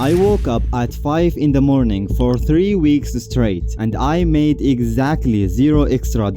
I woke up at 5 in the morning for 3 weeks straight and I made exactly $0 extra.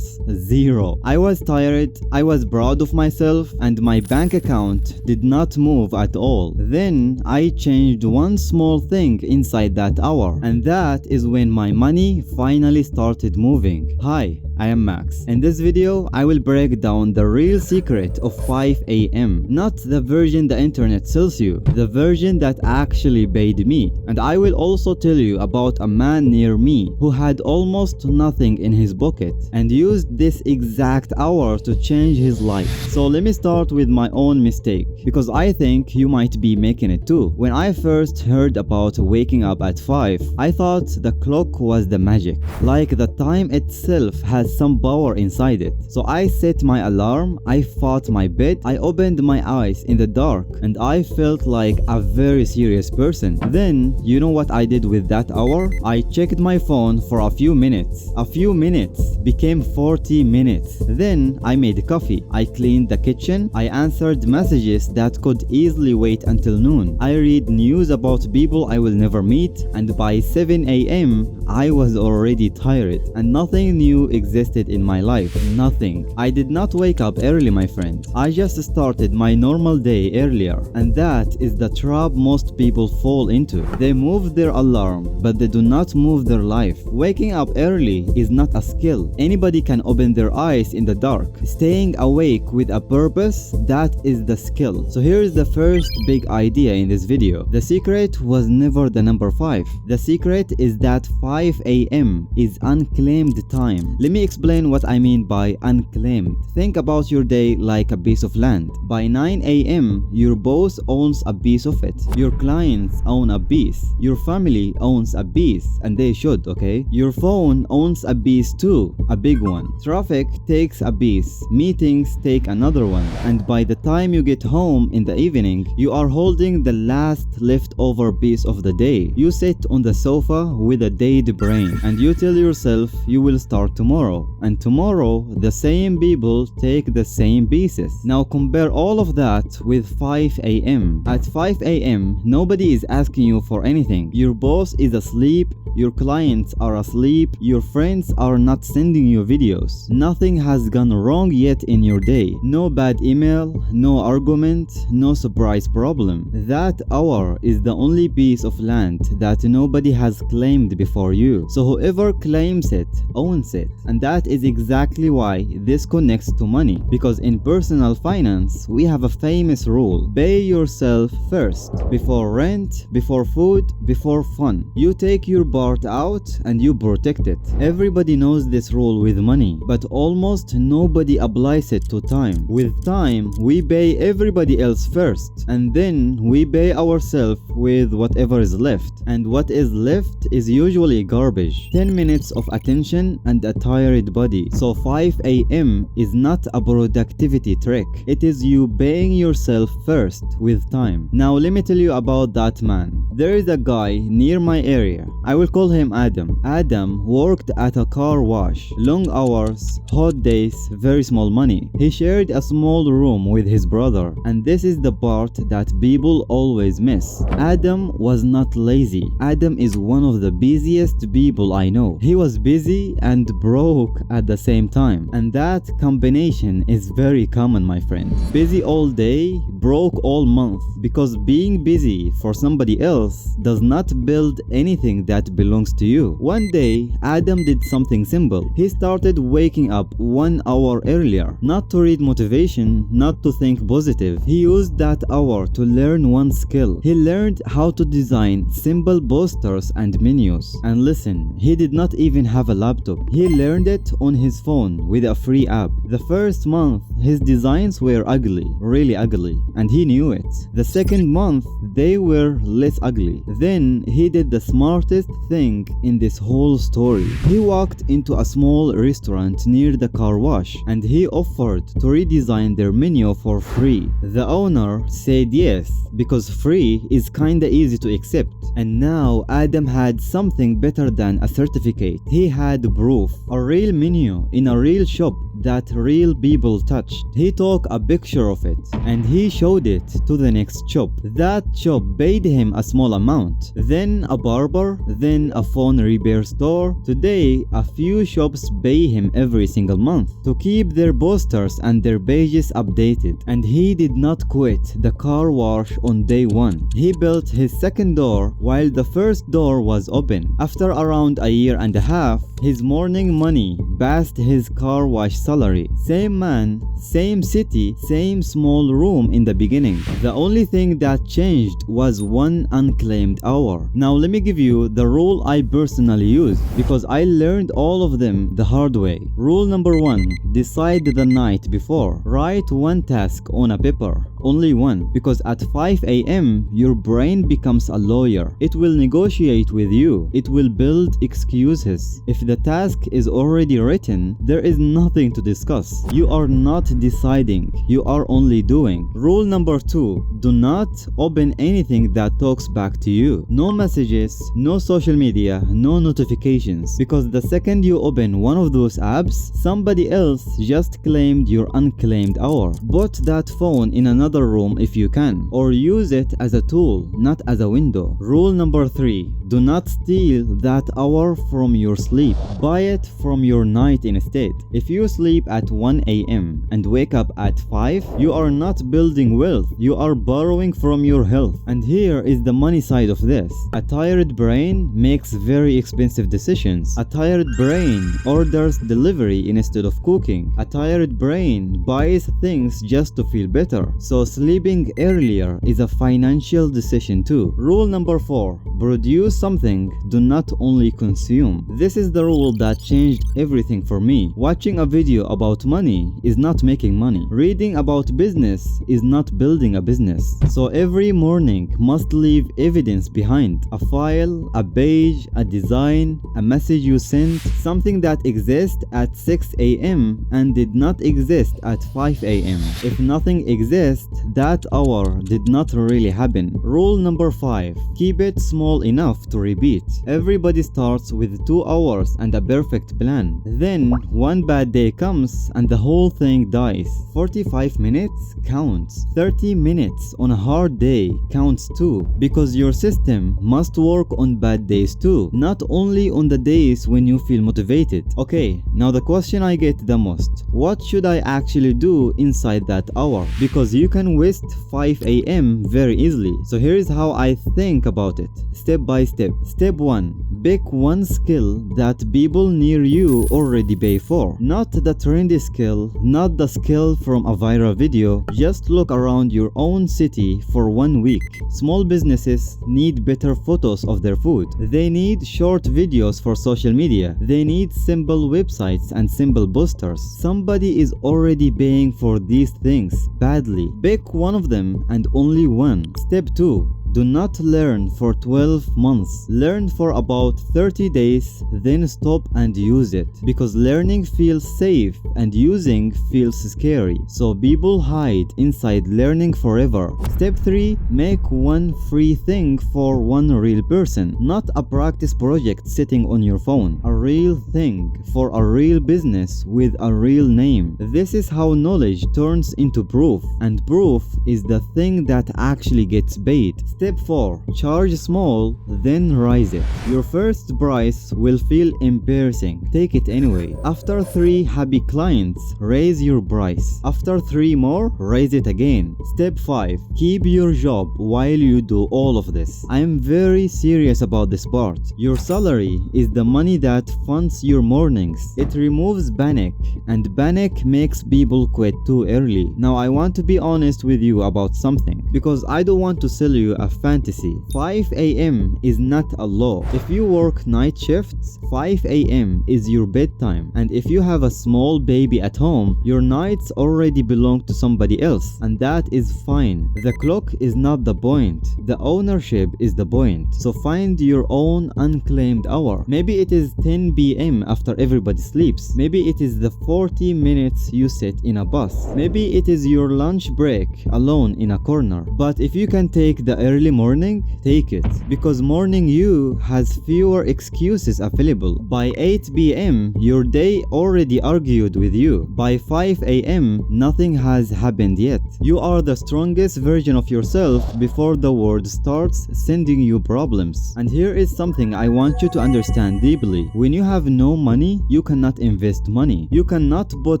Zero. I was tired, I was proud of myself, and my bank account did not move at all. Then I changed one small thing inside that hour, and that is when my money finally started moving. Hi, I am Max. In this video, I will break down the real secret of 5 AM. Not the version the internet sells you, the version that actually paid me. And I will also tell you about a man near me who had almost nothing in his pocket and used this exact hour to change his life. So let me start with my own mistake, because I think you might be making it too. When I first heard about waking up at 5, I thought the clock was the magic, like the time itself has some power inside it. So I set my alarm, I fought my bed, I opened my eyes in the dark, and I felt like a very serious person. Then, you know what I did with that hour? I checked my phone for a few minutes. A few minutes became 40 minutes. Then I made coffee, I cleaned the kitchen, I answered messages that could easily wait until noon. I read news about people I will never meet, and by 7 AM, I was already tired, and nothing new existed in my life. Nothing. I did not wake up early, my friend. I just started my normal day earlier, and that is the trap most people fall into. They move their alarm, but they do not move their life. Waking up early is not a skill. Anybody can open their eyes in the dark. Staying awake with a purpose, that is the skill. So here is the first big idea in this video. The secret was never the number 5. The secret is that 5 AM is unclaimed time. Let me explain what I mean by unclaimed. Think about your day like a piece of land. By 9 AM, your boss owns a piece of it. Your clients own a piece. Your family owns a piece, and they should, okay? Your phone owns a piece too, a big one. Traffic takes a piece. Meetings take another one. And by the time you get home in the evening, you are holding the last leftover piece of the day. You sit on the sofa with a dead brain, and you tell yourself you will start tomorrow. And tomorrow, the same people take the same pieces. Now compare all of that with 5 AM. At 5 AM, nobody is asking you for anything. Your boss is asleep, your clients are asleep, your friends are not sending you videos. Nothing has gone wrong yet in your day. No bad email, no argument, no surprise problem. That hour is the only piece of land that nobody has claimed before you. So whoever claims it, owns it. And that is exactly why this connects to money. Because in personal finance, we have a famous rule. Pay yourself first. Before rent, before food, before fun. You take your part out and you protect it. Everybody knows this rule with money, but almost nobody applies it to time. With time, we pay everybody else first, and then we pay ourselves with whatever is left. And what is left is usually garbage. 10 minutes of attention and a tired body. So 5 AM is not a productivity trick. It is you paying yourself first with time. Now let me tell you about that man. There is a guy near my area. I will call him Adam. Adam worked at a car wash. Long hours, hot days, very small money. He shared a small room with his brother, and this is the part that people always miss. Adam was not lazy. Adam is one of the busiest people I know. He was busy and broke at the same time, and that combination is very common, my friend. Busy all day, broke all month, because being busy for somebody else does not build anything that belongs to you. One day, Adam did something simple. He started waking up 1 hour earlier, not to read motivation, not to think positive. He used that hour to learn one skill. He learned how to design simple posters and menus. And listen, he did not even have a laptop. He learned it on his phone with a free app. The first month, his designs were ugly, really ugly, and he knew it. The second month, they were less ugly. Then he did the smartest thing in this whole story. He walked into a small restaurant near the car wash, and he offered to redesign their menu for free. The owner said yes, because free is kinda easy to accept. And now Adam had something better than a certificate. He had proof, a real menu in a real shop that real people touched. He took a picture of it and he showed it to the next shop. That shop paid him a small small amount. Then a barber, then a phone repair store. Today, a few shops pay him every single month to keep their posters and their pages updated. And he did not quit the car wash on day one. He built his second door while the first door was open. After around a year and a half, his morning money passed his car wash salary. Same man, same city, same small room in the beginning. The only thing that changed was one unclaimed hour. Now let me give you the rule I personally use because I learned all of them the hard way. Rule number 1. Decide the night before. Write one task on a paper. Only one, because at 5 a.m. your brain becomes a lawyer. It will negotiate with you. It will build excuses. If the task is already written, there is nothing to discuss. You are not deciding. You are only doing. Rule number 2. Do not open anything that talks back to you. No messages, no social media, no notifications. Because the second you open one of those apps, somebody else just claimed your unclaimed hour. Put that phone in another room if you can, or use it as a tool, not as a window. Rule number 3. Do not steal that hour from your sleep. Buy it from your night instead. If you sleep at 1 a.m. and wake up at 5, you are not building wealth. You are borrowing from your health. And here is the money side of this. A tired brain makes very expensive decisions. A tired brain orders delivery instead of cooking. A tired brain buys things just to feel better. So sleeping earlier is a financial decision too. Rule number 4. Produce something, do not only consume. This is the rule that changed everything for me. Watching a video about money is not making money. Reading about business is not building a business. So every morning must leave evidence behind. A file, a page, a design, a message you sent, something that exists at 6 a.m. and did not exist at 5 a.m. If nothing exists, that hour did not really happen. Rule number 5. Keep it small enough to repeat. Everybody starts with 2 hours and a perfect plan. Then one bad day comes and the whole thing dies. 45 minutes counts. 30 minutes on a hard day counts too, because your system must work on bad days too, not only on the days when you feel motivated. Okay, now the question I get the most: what should I actually do inside that hour? Because you can waste 5 a.m. very easily. So here is how I think about it, step by step. Step 1. Pick one skill that people near you already pay for. Not the trendy skill, not the skill from a viral video. Just look around your own city for 1 week. Small businesses need better photos of their food. They need short videos for social media. They need simple websites and simple posters. Somebody is already paying for these things badly. Pick one of them and only one. Step 2. Do not learn for 12 months. Learn for about 30 days, then stop and use it. Because learning feels safe and using feels scary. So people hide inside learning forever. Step 3. Make one free thing for one real person. Not a practice project sitting on your phone. A real thing for a real business with a real name. This is how knowledge turns into proof. And proof is the thing that actually gets paid. Step 4. Charge small, then rise it. Your first price will feel embarrassing. Take it anyway. After 3 happy clients, raise your price. After 3 more, raise it again. Step 5. Keep your job while you do all of this. I am very serious about this part. Your salary is the money that funds your mornings. It removes panic, and panic makes people quit too early. Now I want to be honest with you about something, because I don't want to sell you a fantasy. 5 a.m. is not a law. If you work night shifts, 5 a.m. is your bedtime. And if you have a small baby at home, your nights already belong to somebody else. And that is fine. The clock is not the point. The ownership is the point. So find your own unclaimed hour. Maybe it is 10 p.m. after everybody sleeps. Maybe it is the 40 minutes you sit in a bus. Maybe it is your lunch break alone in a corner. But if you can take the early morning? Take it, because morning you has fewer excuses available. By 8 p.m. your day already argued with you. By 5 a.m. nothing has happened yet. You are the strongest version of yourself before the world starts sending you problems. And here is something I want you to understand deeply. When you have no money, you cannot invest money. You cannot put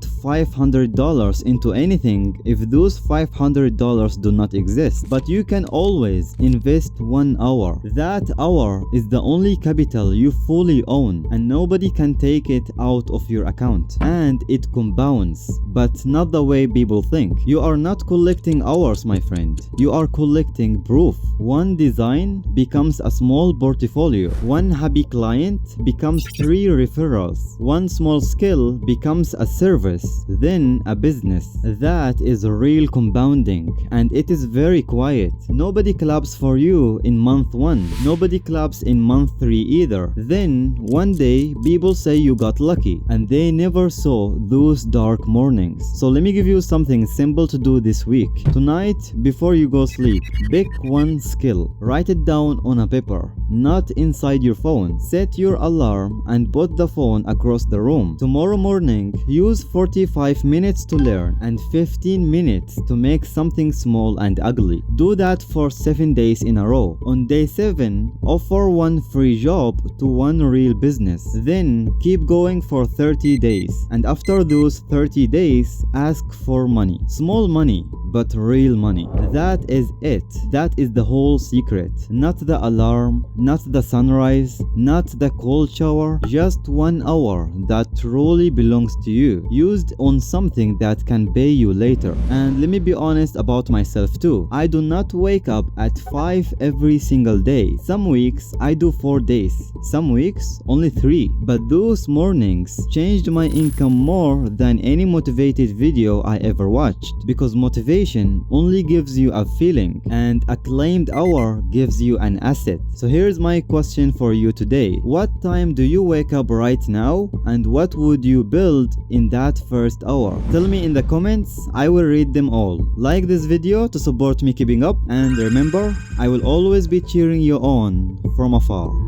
$500 into anything if those $500 do not exist. But you can always invest 1 hour. That hour is the only capital you fully own, and nobody can take it out of your account. And it compounds, but not the way people think. You are not collecting hours, my friend. You are collecting proof. One design becomes a small portfolio. One happy client becomes 3 referrals. One small skill becomes a service, then a business. That is real compounding, and it is very quiet. Nobody claps for you in month 1. Nobody claps in month 3 either. Then one day people say you got lucky, and they never saw those dark mornings. So let me give you something simple to do this week. Tonight, before you go sleep, pick one skill. Write it down on a paper, not inside your phone. Set your alarm and put the phone across the room. Tomorrow morning, use 45 minutes to learn and 15 minutes to make something small and ugly. Do that for 7 days in a row. On day 7, offer one free job to one real business. Then keep going for 30 days. And after those 30 days, ask for money. Small money, but real money. That is it. That is the whole secret. Not the alarm, not the sunrise, not the cold shower. Just 1 hour that truly belongs to you, used on something that can pay you later. And let me be honest about myself too. I do not wake up at 5 every single day. Some weeks I do 4 days, some weeks only 3. But those mornings changed my income more than any motivated video I ever watched, because motivation only gives you a feeling, and a claimed hour gives you an asset. So here's my question for you today. What time do you wake up right now, and what would you build in that first hour? Tell me in the comments. I will read them all. Like this video to support me keeping up, and remember, I will always be cheering you on from afar.